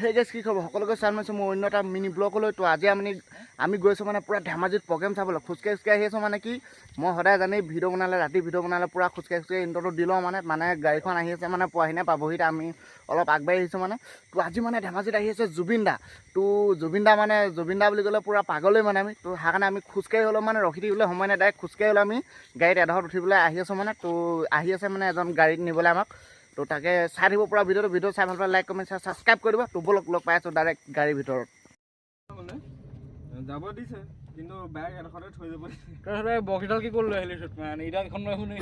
সেই গেছ কি খবৰ সকলোকে চাই মাৰিছোঁ মই অন্য এটা মিনি ব্লগলৈ। তো আজি আমি গৈছোঁ মানে পূৰা ধেমাজিত প্ৰগ্ৰেম চাবলৈ খোজকাঢ়ি আহি আছোঁ। মানে কি মই সদায় জানি ভিডিঅ' বনালে ৰাতি ভিডিঅ' বনালে পূৰা খোজকাঢ়ি ইণ্টৰটো দি লওঁ মানে গাড়ীখন আহি আছে মানে পোৱাহি নাই পাবহি আমি অলপ আগবাঢ়ি আহিছোঁ মানে। তো আজি মানে ধেমাজিত আহি আছে জুবিন দা। তো জুবিন দা বুলি ক'লে পূৰা পাগলেই মানে আমি। তো সেইকাৰণে আমি খোজকাঢ়ি হ'লেও মানে ৰখি থাকিবলৈ সময় নাই, ডাইৰেক্ট খোজকাঢ়ি হ'লেও আমি গাড়ীত এডোখৰত উঠিবলৈ আহি আছোঁ মানে। তো আহি আছে মানে এজন গাড়ীত নিবলৈ আমাক। তো তাকে চাই দিব পৰা ভিডিঅ' চাই ভাল পালে লাইক কমেণ্ট ছাবস্ক্ৰাইব কৰিব। তো লগ পাই আছোঁ ডাইৰেক্ট গাড়ীৰ ভিতৰত যাব দিছে কিন্তু বেগ এডোখৰতে থৈ যাব দিছে। বক্সডাল কি কৰি লৈ আহিলি মানে এতিয়া এখন লৈ শুনি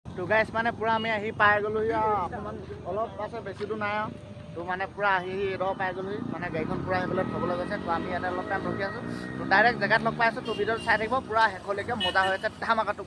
তো গাইছ মানে পূৰা আমি আহি পাই গ'লোহি আৰু অকণমান অলপ আছে বেছি দূৰ নাই আৰু। তো মানে পূৰা আহি এডোখৰ পাই গ'লোহি মানে গাড়ীখন পূৰা আহিবলৈ থ'বলৈ গৈছে। তো আমি ইয়াতে অলপ টাইম ৰখি আছোঁ। তো ডাইৰেক্ট জেগাত লগ পাই আছোঁ। তো ভিডিঅ'টো চাই থাকিব পূৰা শেষলৈকে মজা হৈ আছে ধামাকাটো।